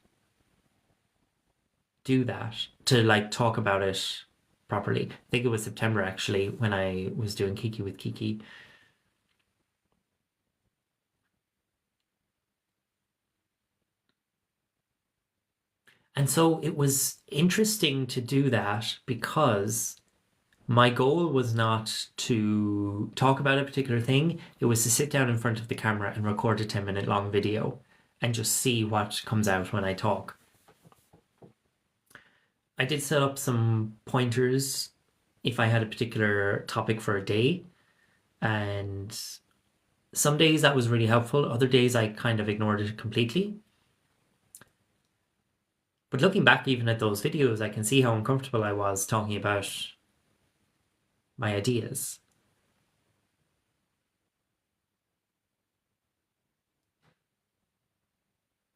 do that, to like talk about it properly. I think it was September actually when I was doing Kiki with Kiki. And so it was interesting to do that because my goal was not to talk about a particular thing. It was to sit down in front of the camera and record a 10-minute long video and just see what comes out when I talk. I did set up some pointers if I had a particular topic for a day, and some days that was really helpful. Other days I kind of ignored it completely. But looking back even at those videos, I can see how uncomfortable I was talking about my ideas.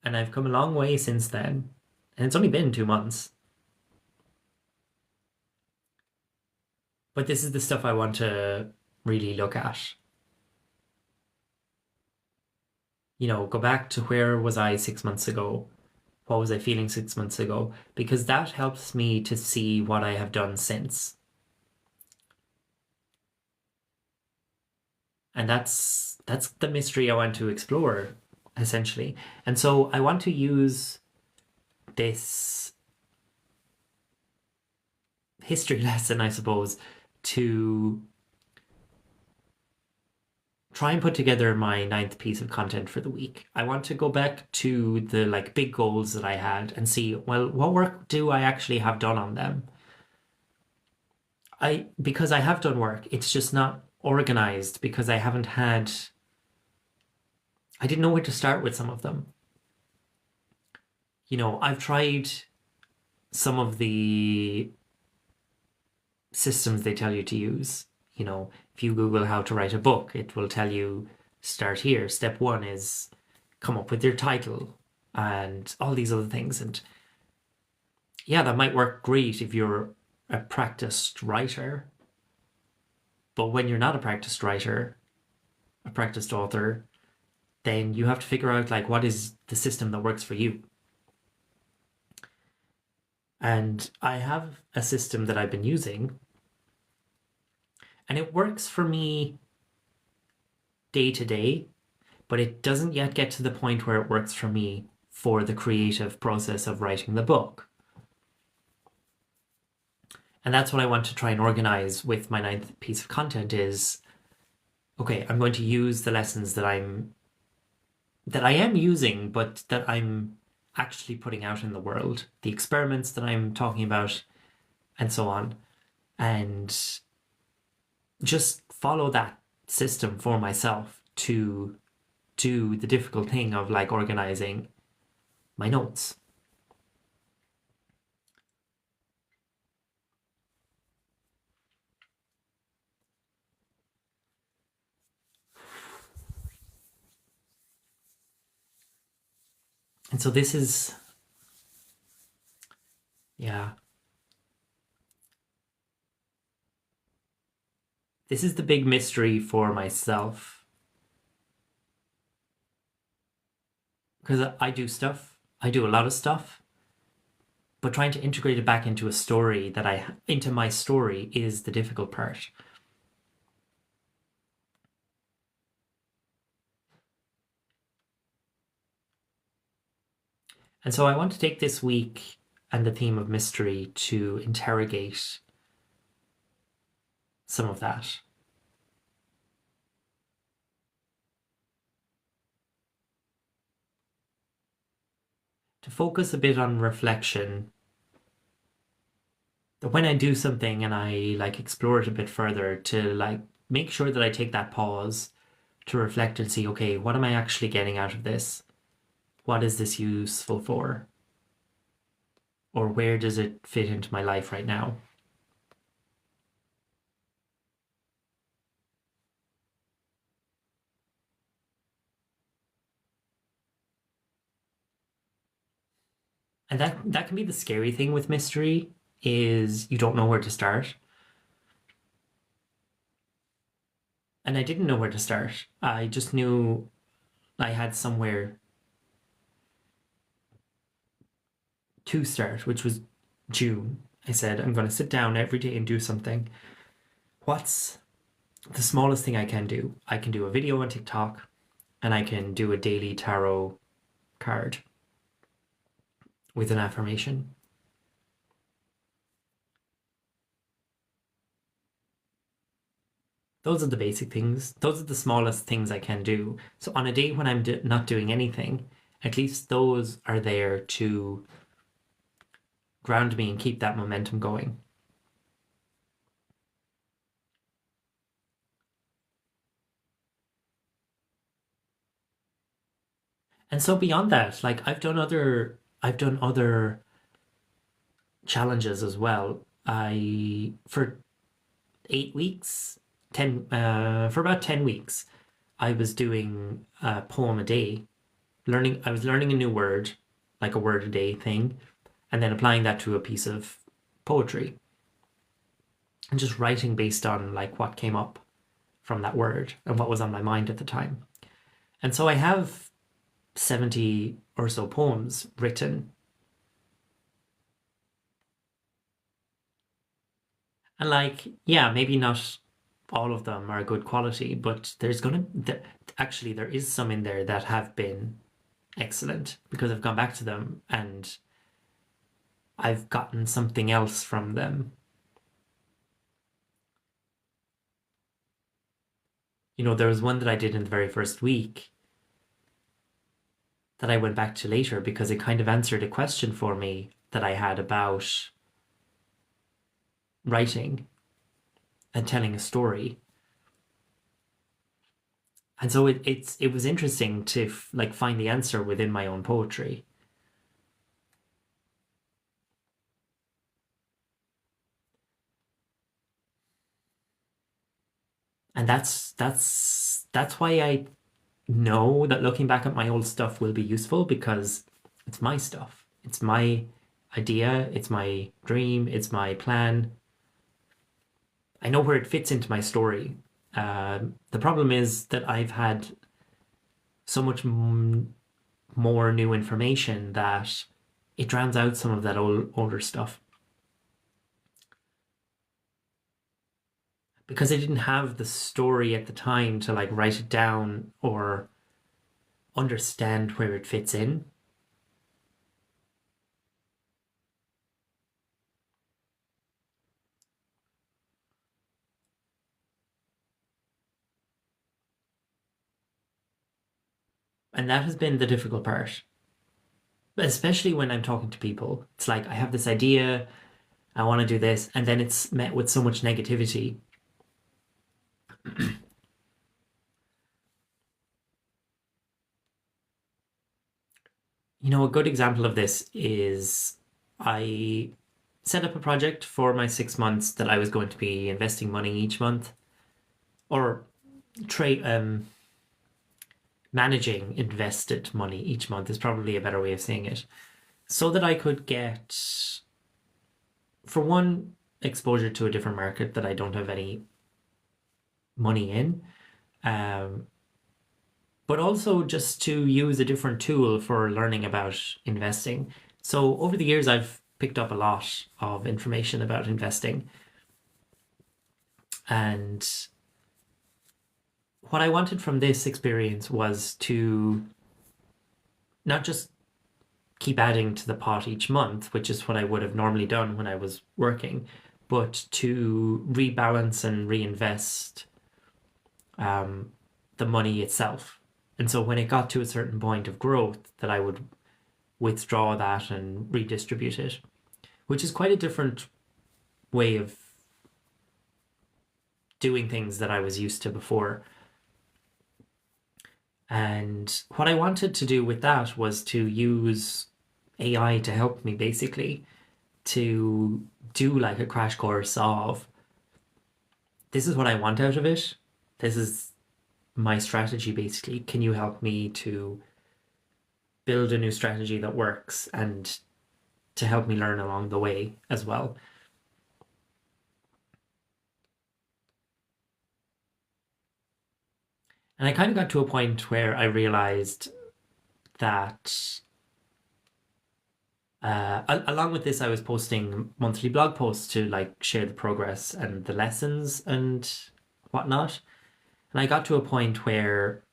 And I've come a long way since then. And it's only been 2 months. But this is the stuff I want to really look at. Go back to where was I 6 months ago? What was I feeling 6 months ago? Because that helps me to see what I have done since. And that's the mystery I want to explore, essentially. And so I want to use this history lesson, I suppose, to try and put together my ninth piece of content for the week. I want to go back to the big goals that I had and see, well, what work do I actually have done on them? Because I have done work, it's just not organized because I didn't know where to start with some of them. I've tried some of the systems they tell you to use. If you Google how to write a book, it will tell you start here. Step one is come up with your title and all these other things. And yeah, that might work great if you're a practiced writer. But when you're not a practiced writer, a practiced author, then you have to figure out what is the system that works for you. And I have a system that I've been using, and it works for me day to day, but it doesn't yet get to the point where it works for me for the creative process of writing the book. And that's what I want to try and organize with my ninth piece of content is, okay, I'm going to use the lessons that I am using, but that I'm actually putting out in the world, the experiments that I'm talking about, and so on, and just follow that system for myself to do the difficult thing of organizing my notes. And so this is, this is the big mystery for myself. Because I do stuff, I do a lot of stuff, but trying to integrate it back into a story into my story is the difficult part. And so I want to take this week and the theme of mystery to interrogate some of that. To focus a bit on reflection. That when I do something and I explore it a bit further, to make sure that I take that pause to reflect and see, okay, what am I actually getting out of this? What is this useful for? Or where does it fit into my life right now? And that can be the scary thing with mystery, is you don't know where to start. And I didn't know where to start. I just knew I had somewhere to start, which was June. I said, I'm going to sit down every day and do something. What's the smallest thing I can do? I can do a video on TikTok, and I can do a daily tarot card with an affirmation. Those are the basic things. Those are the smallest things I can do. So on a day when I'm not doing anything, At least those are there to ground me and keep that momentum going. And so beyond that, like I've done other challenges as well. I for 8 weeks, ten for about 10 weeks, I was doing a poem a day. I was learning a new word, like a word a day thing, and then applying that to a piece of poetry and just writing based on like what came up from that word and what was on my mind at the time. And so I have 70 or so poems written. And like, yeah, maybe not all of them are good quality, but actually there is some in there that have been excellent because I've gone back to them and I've gotten something else from them. There was one that I did in the very first week that I went back to later because it kind of answered a question for me that I had about writing and telling a story. And so it was interesting to like find the answer within my own poetry. And that's why I know that looking back at my old stuff will be useful because it's my stuff. It's my idea, it's my dream, it's my plan. I know where it fits into my story. The problem is that I've had so much more new information that it drowns out some of that older stuff. Because I didn't have the story at the time to like write it down or understand where it fits in. And that has been the difficult part. Especially when I'm talking to people. It's like I have this idea, I want to do this, and then it's met with so much negativity. A good example of this is I set up a project for my 6 months that I was going to be investing money each month or trade managing invested money each month is probably a better way of saying it, so that I could get, for one, exposure to a different market that I don't have any money in, um, but also just to use a different tool for learning about investing. So over the years, I've picked up a lot of information about investing. And what I wanted from this experience was to not just keep adding to the pot each month, which is what I would have normally done when I was working, but to rebalance and reinvest the money itself. And so when it got to a certain point of growth, that I would withdraw that and redistribute it, which is quite a different way of doing things that I was used to before. And what I wanted to do with that was to use AI to help me basically to do like a crash course of this is what I want out of it. This is my strategy basically. Can you help me to build a new strategy that works and to help me learn along the way as well? And I kind of got to a point where I realized that along with this, I was posting monthly blog posts to like share the progress and the lessons and whatnot. And I got to a point where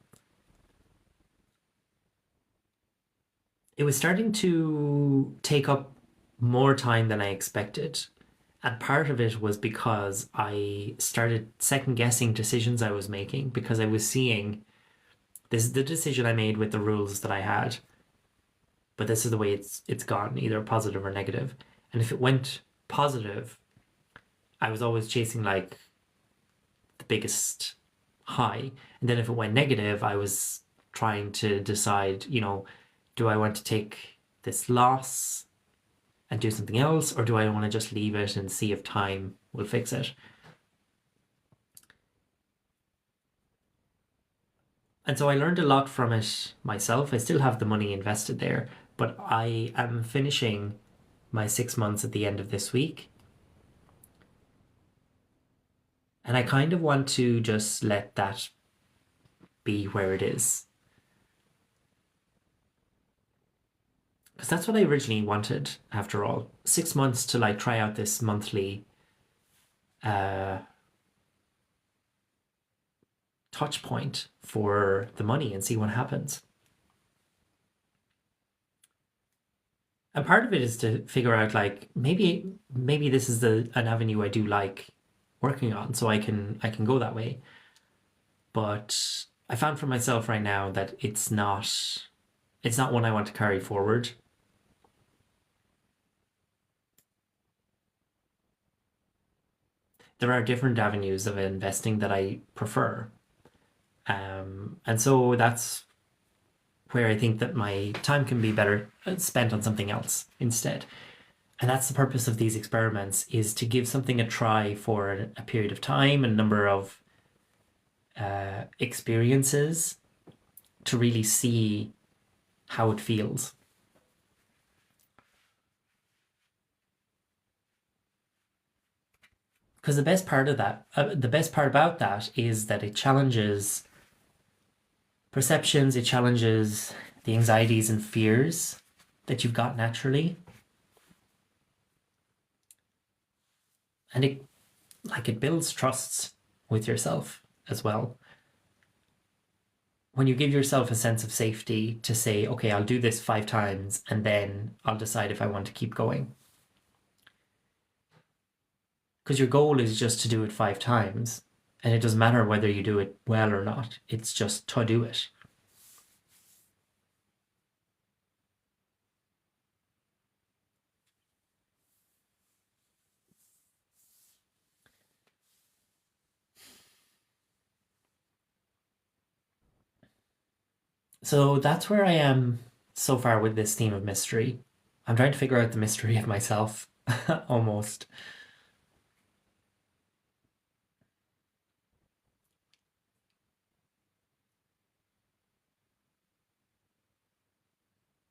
it was starting to take up more time than I expected. And part of it was because I started second guessing decisions I was making because I was seeing this is the decision I made with the rules that I had. but this is the way it's gone, either positive or negative. And if it went positive, I was always chasing like the biggest high. And then if it went negative, I was trying to decide, do I want to take this loss and do something else, or do I want to just leave it and see if time will fix it? And so I learned a lot from it myself. I still have the money invested there, but I am finishing my 6 months at the end of this week. And I kind of want to just let that be where it is. Because that's what I originally wanted, after all. 6 months to like try out this monthly touch point for the money and see what happens. And part of it is to figure out like maybe this is an avenue I do like working on, so I can go that way. But I found for myself right now that it's not one I want to carry forward. There are different avenues of investing that I prefer. And so that's where I think that my time can be better spent on something else instead. And that's the purpose of these experiments, is to give something a try for a period of time, a number of experiences, to really see how it feels. Because the best part about that is that it challenges perceptions, it challenges the anxieties and fears that you've got naturally. And it builds trusts with yourself as well. When you give yourself a sense of safety to say, okay, I'll do this 5 times and then I'll decide if I want to keep going. Because your goal is just to do it 5 times, and it doesn't matter whether you do it well or not. It's just to do it. So that's where I am so far with this theme of mystery. I'm trying to figure out the mystery of myself, almost.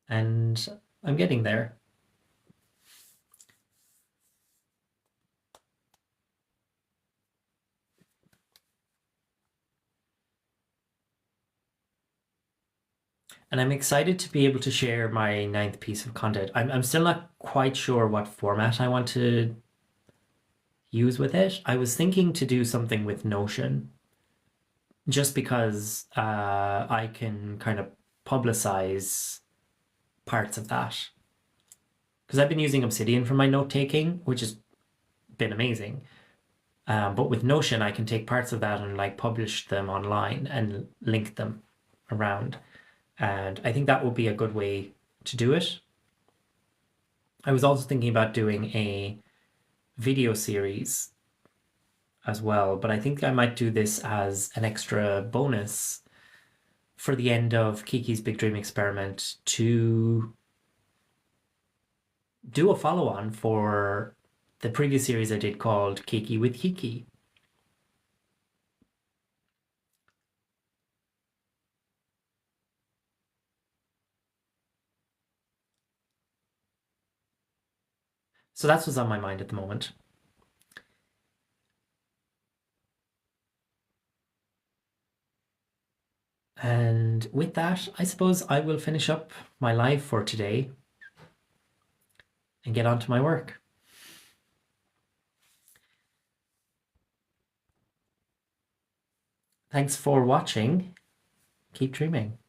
And I'm getting there. And I'm excited to be able to share my 9th piece of content. I'm still not quite sure what format I want to use with it. I was thinking to do something with Notion, just because I can kind of publicize parts of that. Because I've been using Obsidian for my note taking, which has been amazing. But with Notion, I can take parts of that and like publish them online and link them around. And I think that would be a good way to do it. I was also thinking about doing a video series as well, but I think I might do this as an extra bonus for the end of Kiki's Big Dream Experiment, to do a follow-on for the previous series I did called Kiki with Kiki. So that's what's on my mind at the moment. And with that, I suppose I will finish up my live for today and get on to my work. Thanks for watching. Keep dreaming.